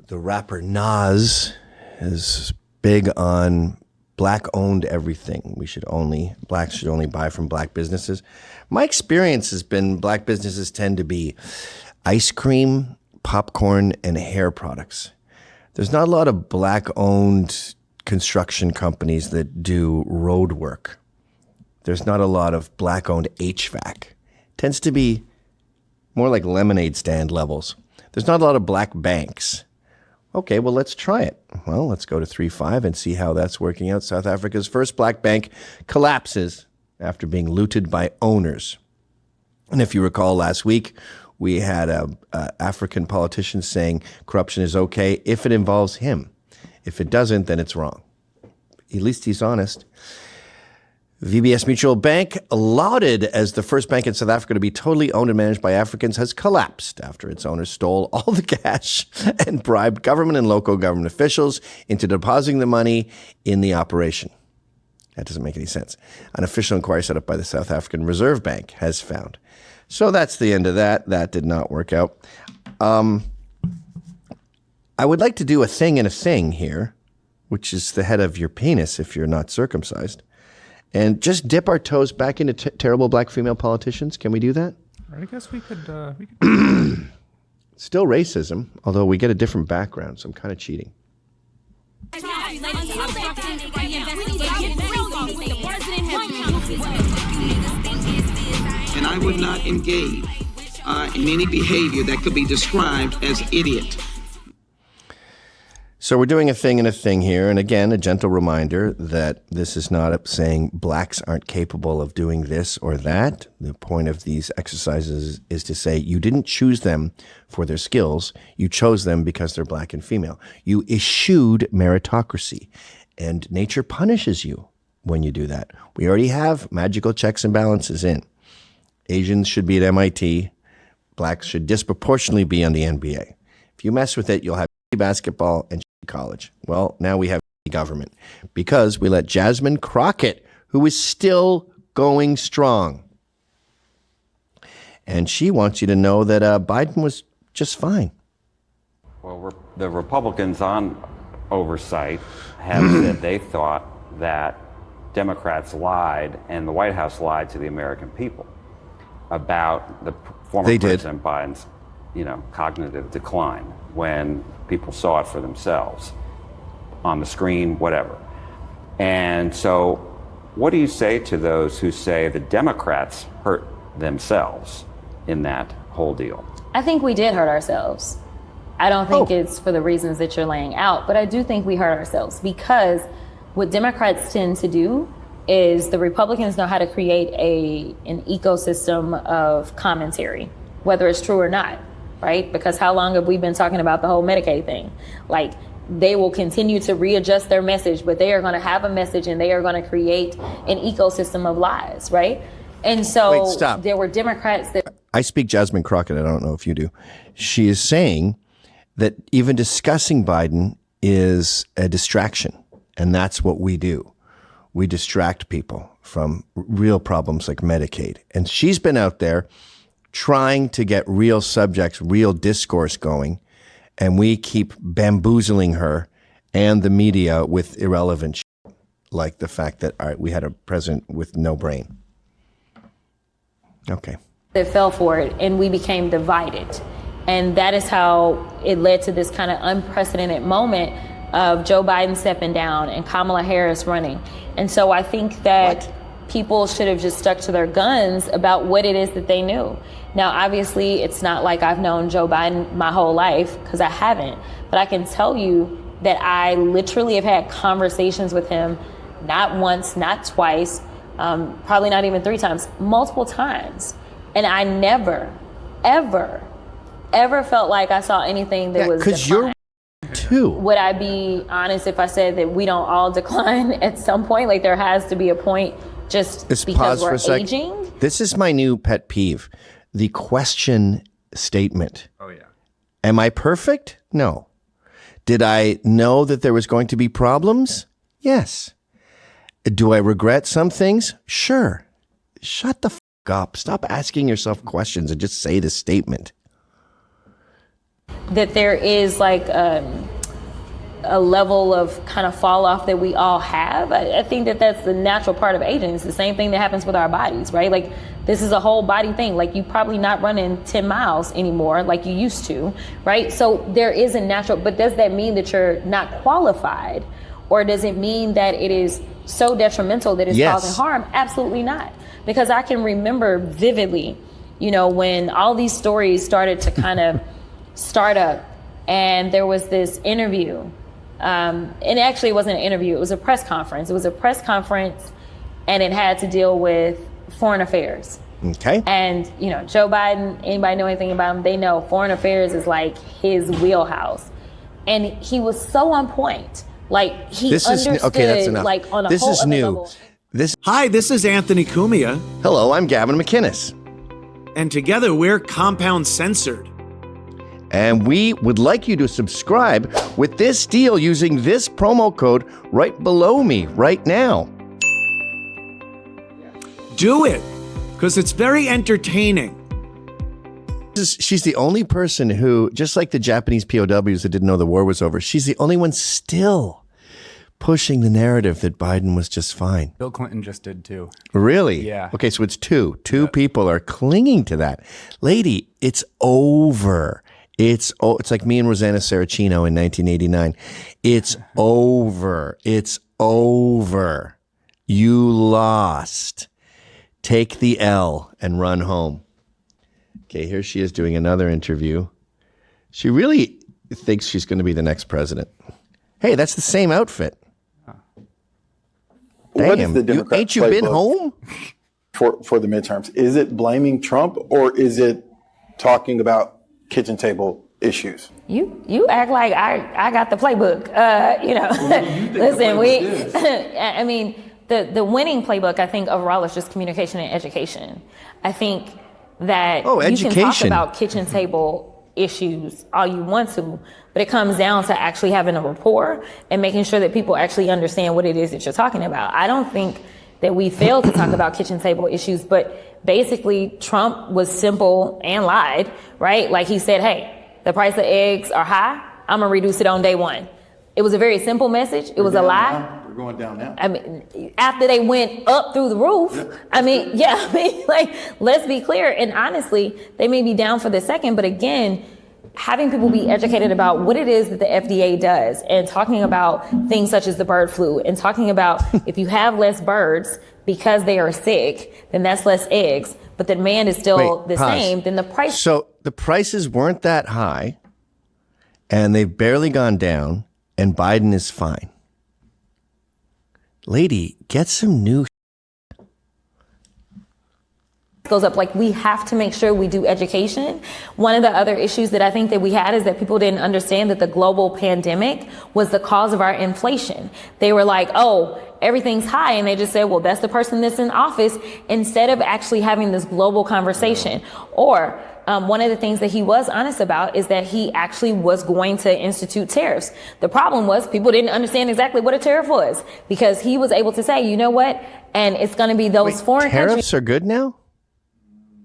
The rapper Nas is big on black-owned everything. Blacks should only buy from black businesses. My experience has been black businesses tend to be ice cream, popcorn, and hair products. There's not a lot of black-owned construction companies that do road work. There's not a lot of black-owned HVAC. Tends to be more like lemonade stand levels. There's not a lot of black banks. Okay, well, let's try it. Well, let's go to 3-5 and see how that's working out. South Africa's first black bank collapses after being looted by owners. And if you recall last week, we had a African politician saying corruption is okay if it involves him. If it doesn't, then it's wrong. At least he's honest. VBS Mutual Bank, lauded as the first bank in South Africa to be totally owned and managed by Africans, has collapsed after its owners stole all the cash and bribed government and local government officials into depositing the money in the operation. That doesn't make any sense. An official inquiry set up by the South African Reserve Bank has found. So that's the end of that. That did not work out. I would like to do a thing and a thing here, which is the head of your penis if you're not circumcised. And just dip our toes back into terrible black female politicians. Can we do that? I guess we could. Still racism, although we get a different background, so I'm kind of cheating. And I would not engage in any behavior that could be described as idiot. So we're doing a thing and a thing here. And again, a gentle reminder that this is not saying blacks aren't capable of doing this or that. The point of these exercises is to say you didn't choose them for their skills. You chose them because they're black and female. You eschewed meritocracy, and nature punishes you when you do that. We already have magical checks and balances in. Asians should be at MIT. Blacks should disproportionately be on the NBA. If you mess with it, you'll have basketball and college. Well, now we have government because we let Jasmine Crockett, who is still going strong. And she wants you to know that Biden was just fine. Well, the Republicans on oversight have said they thought that Democrats lied and the White House lied to the American people about the former President Biden's, cognitive decline when people saw it for themselves on the screen, whatever. And so what do you say to those who say the Democrats hurt themselves in that whole deal? I think we did hurt ourselves. I don't think it's for the reasons that you're laying out, but I do think we hurt ourselves because what Democrats tend to do is the Republicans know how to create an ecosystem of commentary, whether it's true or not, right? Because how long have we been talking about the whole Medicaid thing? Like, they will continue to readjust their message, but they are going to have a message and they are going to create an ecosystem of lies, right? And so there were Democrats that... I speak Jasmine Crockett. I don't know if you do. She is saying that even discussing Biden is a distraction. And that's what we do. We distract people from real problems like Medicaid. And she's been out there trying to get real subjects, real discourse going. And we keep bamboozling her and the media with irrelevant shit, like the fact that, all right, we had a president with no brain. Okay. They fell for it, and we became divided. And that is how it led to this kind of unprecedented moment of Joe Biden stepping down and Kamala Harris running. And so I think that people should have just stuck to their guns about what it is that they knew. Now, obviously, it's not like I've known Joe Biden my whole life, because I haven't. But I can tell you that I literally have had conversations with him, not once, not twice, probably not even 3 times, multiple times. And I never, ever, ever felt like I saw anything that was because you're too. Would I be honest if I said that we don't all decline at some point? Like, there has to be a point just because we're aging? This is my new pet peeve. The question statement. Oh, yeah. Am I perfect? No. Did I know that there was going to be problems? Yes. Do I regret some things? Sure. Shut the f*** up. Stop asking yourself questions and just say the statement. that there is like a level of kind of fall off that we all have. I think that that's the natural part of aging. It's the same thing that happens with our bodies, right? Like this is a whole body thing. Like you probably not running 10 miles anymore like you used to, right? So there is a natural, but does that mean that you're not qualified? Or does it mean that it is so detrimental that it's causing harm? Absolutely not. Because I can remember vividly, you know, when all these stories started to kind of start up, and there was this interview, and actually it wasn't an interview, it was a press conference. It was a press conference, and it had to deal with foreign affairs. Okay. And, you know, Joe Biden, anybody know anything about him, they know foreign affairs is like his wheelhouse. And he was so on point. Like he understood, okay, that's enough. like on a this whole is other new. level. Hi, this is Anthony Cumia, Hello, I'm Gavin McInnes. and together we're Compound Censored. And we would like you to subscribe with this deal using this promo code right below me right now. Do it, because it's very entertaining. She's the only person who, just like the Japanese POWs that didn't know the war was over, she's the only one still pushing the narrative that Biden was just fine. Bill Clinton just did too. Really? Yeah. Okay, so it's two. Two people are clinging to that. Lady, it's over. It's like me and Rosanna Saracino in 1989. It's over. It's over. You lost. Take the L and run home. Okay, here she is doing another interview. She really thinks she's going to be the next president. Hey, that's the same outfit. What is Damn, the Democrat ain't you been playbook home? for the midterms? Is it blaming Trump, or is it talking about kitchen table issues? You act like I got the playbook. You know, listen, I mean, the winning playbook, I think overall is just communication and education. I think that you can talk about kitchen table issues all you want to, but it comes down to actually having a rapport and making sure that people actually understand what it is that you're talking about. I don't think that we failed to talk about kitchen table issues, but basically Trump was simple and lied, right? Like he said, hey, the price of eggs are high. I'm gonna reduce it on day one. It was a very simple message. It was a lie. We're going down now. I mean, after they went up through the roof, like, let's be clear. And honestly, they may be down for the second, but again, having people be educated about what it is that the FDA does and talking about things such as the bird flu and talking about if you have less birds because they are sick, then that's less eggs, but the demand is still the same, then the price. So the prices weren't that high and they've barely gone down and Biden is fine. Lady, get some new goes up. Like, we have to make sure we do education. One of the other issues that I think that we had is that people didn't understand that the global pandemic was the cause of our inflation. They were like, oh, everything's high. And they just said, well, that's the person that's in office, instead of actually having this global conversation. Or one of the things that he was honest about is that he actually was going to institute tariffs. The problem was people didn't understand exactly what a tariff was, because he was able to say, you know what? And it's going to be those foreign tariffs countries. are good now?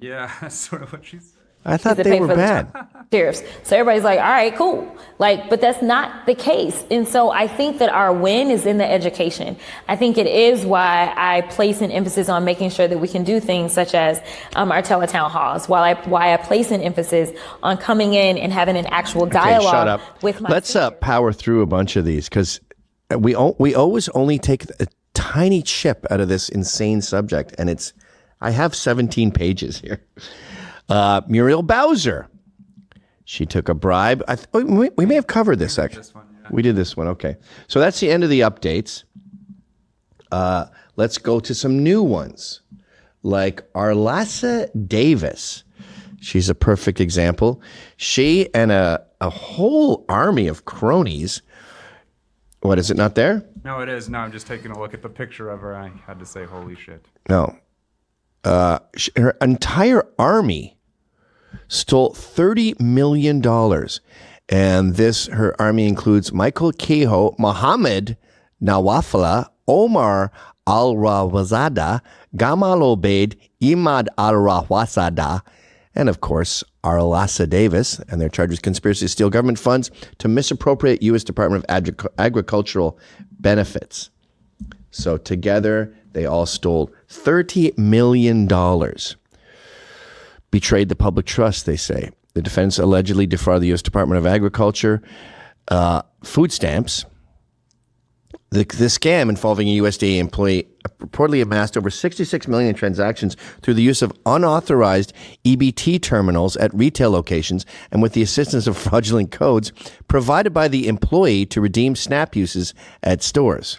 Yeah, that's sort of what she said. I thought to they pay were for the bad. tariffs. So everybody's like, all right, cool. Like, but that's not the case. And so I think that our win is in the education. I think it is why I place an emphasis on making sure that we can do things such as our teletown halls, why I place an emphasis on coming in and having an actual dialogue shut up. with my Let's power through a bunch of these, because we always only take a tiny chip out of this insane subject, and I have 17 pages here. Muriel Bowser. She took a bribe. We may have covered this, actually. We did this one. Okay. So that's the end of the updates. Let's go to some new ones, like Arlassa Davis. She's a perfect example. She and a whole army of cronies. What, is it not there? No, it is. No, I'm just taking a look at the picture of her. I had to say, holy shit. No. Her entire army stole $30 million. And her army includes Michael Kehoe, Mohammed Nawafla, Omar Al-Rawazada, Gamal Obeid, Imad Al-Rawazada, and of course, Arlasa Davis, and they're charged with conspiracy to steal government funds to misappropriate U.S. Department of Agricultural benefits. So together, they all stole $30 million. Betrayed the public trust, they say. The defense allegedly defrauded the U.S. Department of Agriculture food stamps. The scam involving a USDA employee reportedly amassed over 66 million transactions through the use of unauthorized EBT terminals at retail locations and with the assistance of fraudulent codes provided by the employee to redeem SNAP uses at stores.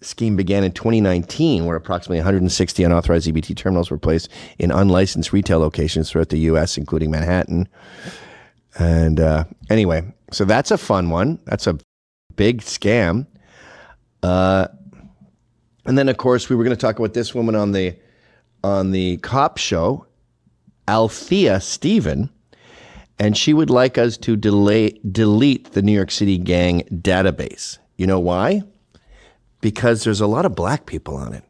Scheme began in 2019, where approximately 160 unauthorized EBT terminals were placed in unlicensed retail locations throughout the U.S., including Manhattan. And anyway, so that's a fun one. That's a big scam. And then, of course, we were going to talk about this woman on the cop show, Althea Stephen, and she would like us to delete the New York City gang database. You know why? Because there's a lot of black people on it,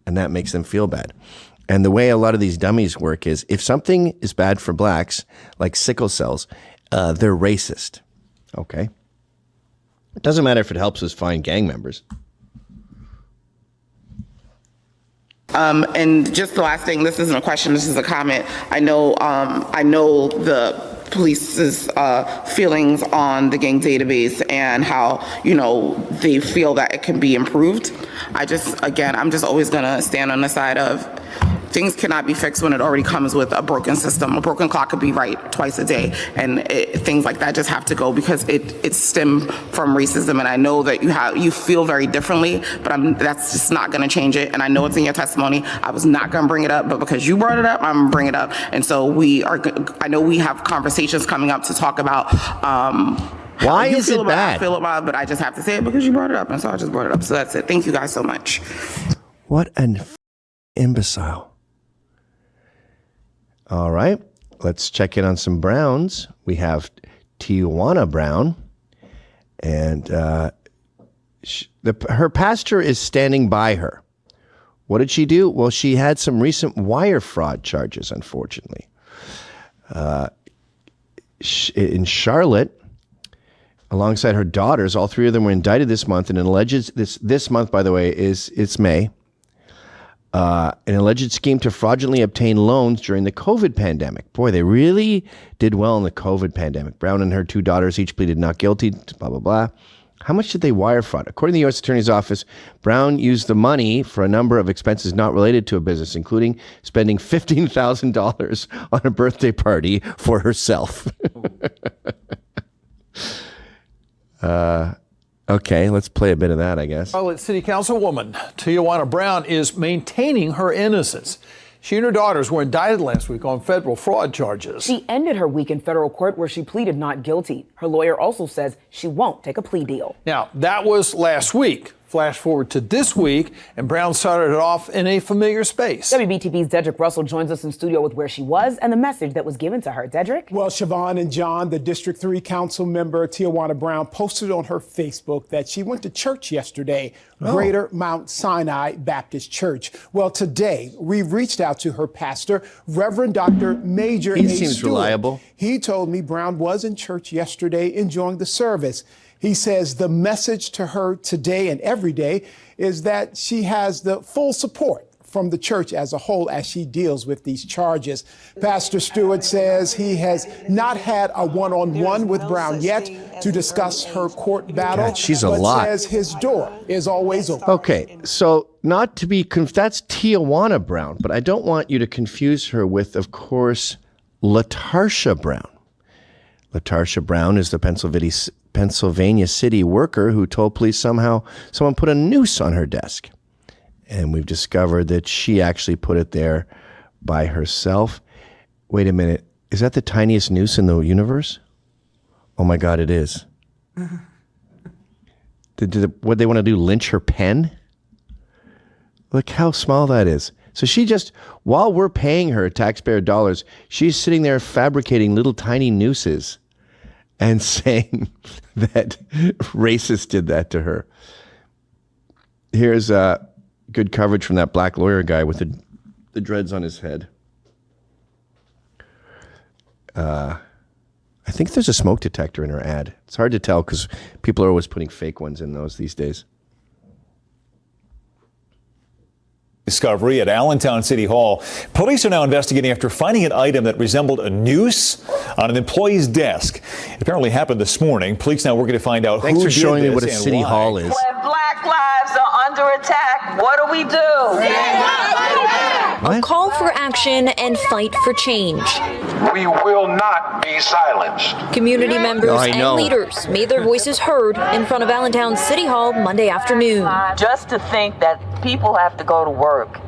and that makes them feel bad. And the way a lot of these dummies work is if something is bad for blacks, like sickle cells, they're racist. Okay? It doesn't matter if it helps us find gang members. And just the last thing, this isn't a question, this is a comment. I know the police's feelings on the gang database and how, they feel that it can be improved. I'm just always gonna stand on the side of things cannot be fixed when it already comes with a broken system. A broken clock could be right twice a day, and things like that just have to go because it stemmed from racism. And I know that you feel very differently, but that's just not going to change it. And I know it's in your testimony. I was not going to bring it up, but because you brought it up, I'm going to bring it up. And so I know we have conversations coming up to talk about. Why is it bad? I feel about it, but I just have to say it because you brought it up, and so I just brought it up. So that's it. Thank you guys so much. What an imbecile. All right, let's check in on some Browns. We have Tijana Brown, and her pastor is standing by her. What did she do? Well, she had some recent wire fraud charges, unfortunately. In Charlotte, alongside her daughters, all three of them were indicted this month, and this month, by the way, it's May. An alleged scheme to fraudulently obtain loans during the COVID pandemic. Boy, they really did well in the COVID pandemic. Brown and her two daughters each pleaded not guilty, blah, blah, blah. How much did they wire fraud? According to the U.S. Attorney's Office, Brown used the money for a number of expenses not related to a business, including spending $15,000 on a birthday party for herself. Okay, let's play a bit of that, I guess. Charlotte City Councilwoman Tijana Brown is maintaining her innocence. She and her daughters were indicted last week on federal fraud charges. She ended her week in federal court where she pleaded not guilty. Her lawyer also says she won't take a plea deal. Now, that was last week. Flash forward to this week, and Brown started it off in a familiar space. WBTV's Dedrick Russell joins us in studio with where she was and the message that was given to her. Dedrick? Well, Siobhan and John, the District 3 Council member Tijana Brown posted on her Facebook that she went to church yesterday, Greater Mount Sinai Baptist Church. Well, today, we reached out to her pastor, Reverend Dr. Major He A. seems Stewart. reliable. He told me Brown was in church yesterday enjoying the service. He says the message to her today and every day is that she has the full support from the church as a whole as she deals with these charges. Pastor Stewart says he has not had a one-on-one with Brown yet to discuss her court battle. God, she's a but lot. Says his door is always open. Okay, so not to be that's Tijana Brown, but I don't want you to confuse her with, of course, LaTarsha Brown. LaTarsha Brown is the Pennsylvania city worker who told police someone put a noose on her desk. And we've discovered that she actually put it there by herself. Wait a minute. Is that the tiniest noose in the universe? Oh my God, it is. What they want to do, lynch her pen? Look how small that is. So she just, while we're paying her taxpayer dollars, she's sitting there fabricating little tiny nooses and saying that racists did that to her. Here's good coverage from that black lawyer guy with the dreads on his head. I think there's a smoke detector in her ad. It's hard to tell because people are always putting fake ones in those these days. Discovery at Allentown City Hall. Police are now investigating after finding an item that resembled a noose on an employee's desk. It apparently happened this morning. Police now working to find out Thanks who for did showing me this what a and city why. hall is. When black lives are under attack, what do? A call for action and fight for change. We will not be silenced. Community members and leaders made their voices heard in front of Allentown City Hall Monday afternoon. Just to think that people have to go to work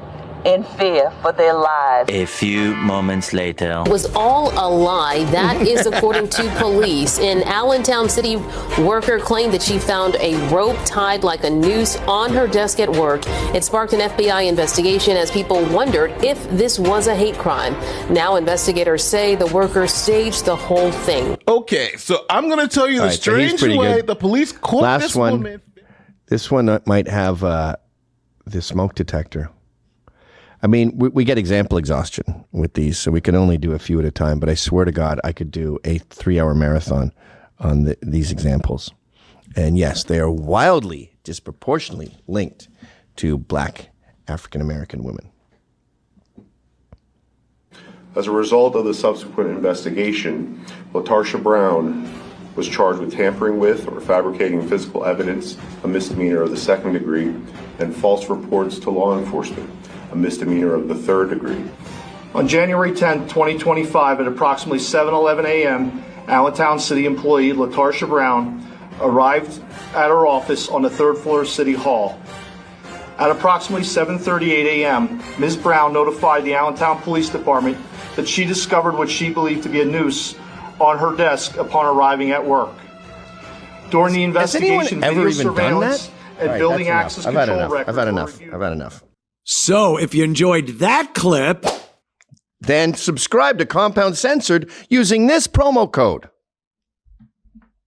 in fear for their lives. A few moments later. It was all a lie. That is according to police. An Allentown city worker claimed that she found a rope tied like a noose on her desk at work. It sparked an FBI investigation as people wondered if this was a hate crime. Now investigators say the worker staged the whole thing. Okay, so I'm going to tell you the strange way the police caught this woman. This one might have the smoke detector. I mean, we get example exhaustion with these, so we can only do a few at a time. But I swear to God, I could do a 3-hour marathon on these examples. And yes, they are wildly, disproportionately linked to black African-American women. As a result of the subsequent investigation, Tijana Brown was charged with tampering with or fabricating physical evidence, a misdemeanor of the 2nd degree, and false reports to law enforcement, a misdemeanor of the 3rd degree. On January 10, 2025, at approximately 7:11 a.m., Allentown City employee Tijana Brown arrived at her office on the 3rd floor of City Hall. At approximately 7:38 a.m., Ms. Brown notified the Allentown Police Department that she discovered what she believed to be a noose on her desk upon arriving at work. During the investigation, video surveillance and building access control records. I've had enough. So if you enjoyed that clip, then subscribe to Compound Censored using this promo code.